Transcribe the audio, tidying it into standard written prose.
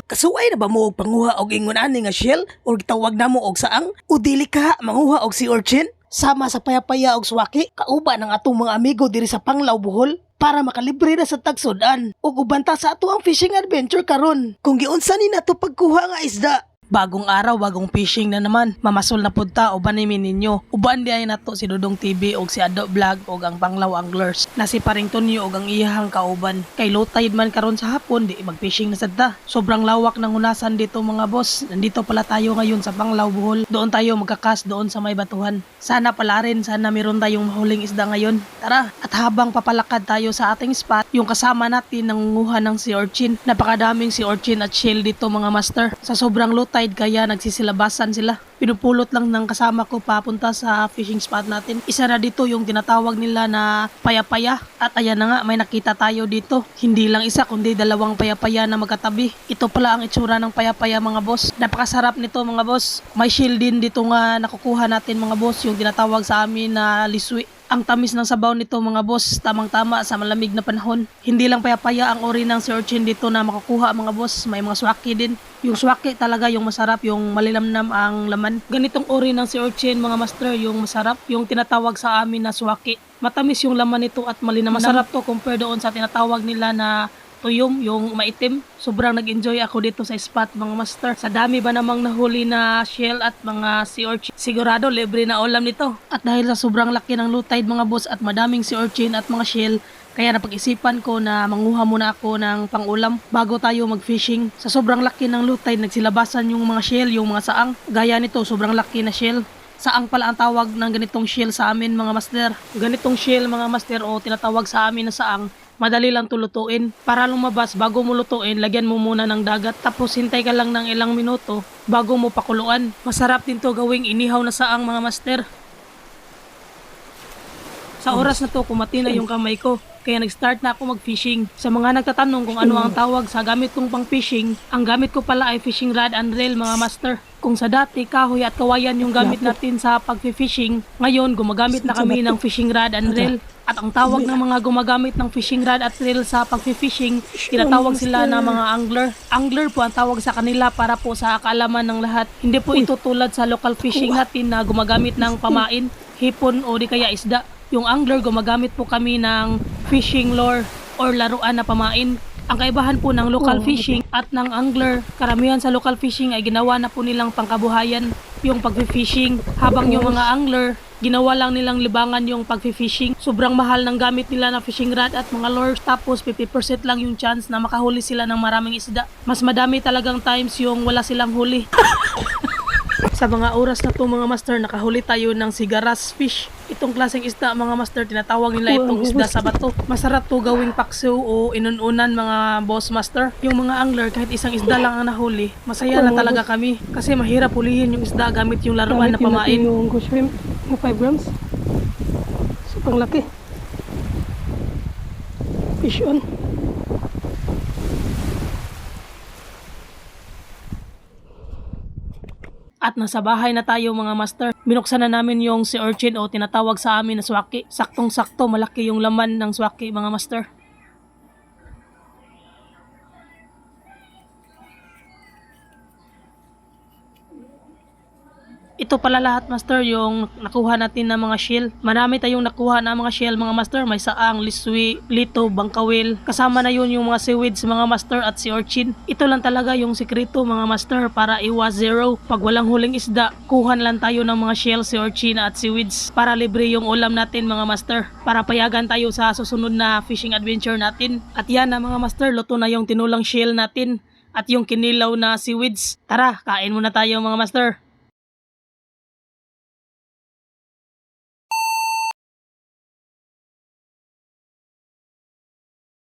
Kasuway na ba mo og panguha og ingon ani nga shell or gitawag namo og saang? O dili ka manguha og sea urchin? Sama sa payapaya og swaki, kauban ng atong mga amigo diri sa Panglao, Bohol para makalibre na sa tagsudan ug ubanta sa ato ang fishing adventure karon. Kung giunsa ni nato pagkuha nga isda. Bagong araw, bagong fishing na naman. Mamasol na punta o banimin ninyo. Uban di ay nato si Dudong TV o si Ado Vlog o ang Panglao Anglers na si Paring Tonyo o ang iyahang kauban. Kay low tide man karon sa hapon, di mag-fishing na sadta. Sobrang lawak ng hunasan dito mga boss. Nandito pala tayo ngayon sa Panglao, Bohol. Doon tayo magkakas doon sa may batuhan. Sana pala rin, sana meron tayong mahuling isda ngayon. Tara, at habang papalakad tayo sa ating spot, yung kasama natin nangunguha ng sea urchin. Napakadaming sea urchin at shell dito mga master. Sa sobrang low tide kaya nagsisilabasan sila. Pinupulot lang ng kasama ko papunta sa fishing spot natin. Isa na dito yung tinatawag nila na payapaya. At ayan na nga, may nakita tayo dito. Hindi lang isa kundi dalawang payapaya na magkatabi. Ito pala ang itsura ng payapaya mga boss. Napakasarap nito mga boss. May shell din dito nga nakukuha natin mga boss, yung tinatawag sa amin na liswi. Ang tamis ng sabaw nito mga boss, tamang-tama sa malamig na panahon. Hindi lang payapaya ang ori ng sea urchin dito na makukuha mga boss, may mga swaki din. Yung swaki talaga yung masarap, yung malilamnam ang laman. Ganitong ori ng sea urchin mga master, yung masarap, yung tinatawag sa amin na swaki. Matamis yung laman nito at malinamnam. Masarap to compare doon sa tinatawag nila na tuyom, yung maitim. Sobrang nag-enjoy ako dito sa spot mga master. Sa dami ba namang nahuli na shell at mga sea urchin, sigurado libre na ulam nito. At dahil sa sobrang laki ng low tide mga boss at madaming sea urchin at mga shell, kaya napag-isipan ko na manguha muna ako ng pang-ulam bago tayo mag-fishing. Sa sobrang laki ng low tide, nagsilabasan yung mga shell, yung mga saang. Gaya nito, sobrang laki na shell. Saang pala ang tawag ng ganitong shell sa amin mga master. Ganitong shell mga master o tinatawag sa amin na saang, madali lang tulutuin. Para lumabas, bago mo lutuin, lagyan mo muna ng dagat. Tapos hintay ka lang ng ilang minuto bago mo pakuluan. Masarap din to gawing inihaw na saang mga master. Sa oras na to, kumati na yung kamay ko. Kaya nag-start na ako mag-fishing. Sa mga nagtatanong kung ano ang tawag sa gamit kong pang-fishing, ang gamit ko pala ay fishing rod and reel mga master. Kung sa dati, kahoy at kawayan yung gamit natin sa pag-fishing, ngayon gumagamit na kami ng fishing rod and reel. At ang tawag ng mga gumagamit ng fishing rod at reel sa pag-fishing, tinatawag sila na mga angler. Angler po ang tawag sa kanila para po sa kaalaman ng lahat. Hindi po ito tulad sa local fishing natin na gumagamit ng pamain, hipon o di kaya isda. Yung angler, gumagamit po kami ng fishing lure or laruan na pamain. Ang kaibahan po ng local fishing at ng angler, karamihan sa local fishing ay ginawa na po nilang pangkabuhayan yung pag-fishing. Habang yung mga angler, ginawa lang nilang libangan yung pag-fishing. Sobrang mahal ng gamit nila na fishing rod at mga lures, tapos 50% lang yung chance na makahuli sila ng maraming isda. Mas madami talagang times yung wala silang huli. Sa mga oras na to mga master, nakahuli tayo ng sigaras fish. Itong klaseng isda mga master, tinatawag nila itong isda sa bato. Masarap to gawing paksiw o inununan mga boss master. Yung mga angler, kahit isang isda lang ang nahuli, masaya na talaga kami. Kasi mahirap hulihin yung isda gamit yung laruan na pamain. Yung goose shrimp, yung 5 grams. Sobrang laki. Fish on. At nasa bahay na tayo mga master. Binuksan na namin yung sea urchin o tinatawag sa amin na swaki. Saktong-sakto, malaki yung laman ng swaki mga master. Ito pala lahat master yung nakuha natin na mga shell. Marami tayong nakuha na mga shell mga master. May saang, liswi, lito, bangkawil. Kasama na yun yung mga seaweeds mga master at sea urchin. Ito lang talaga yung sikreto mga master para iwas zero. Pag walang huling isda, kuhan lang tayo ng mga shell, sea urchin at seaweeds para libre yung ulam natin mga master. Para payagan tayo sa susunod na fishing adventure natin. At yan na mga master, luto na yung tinulang shell natin at yung kinilaw na seaweeds. Tara, kain muna tayo mga master.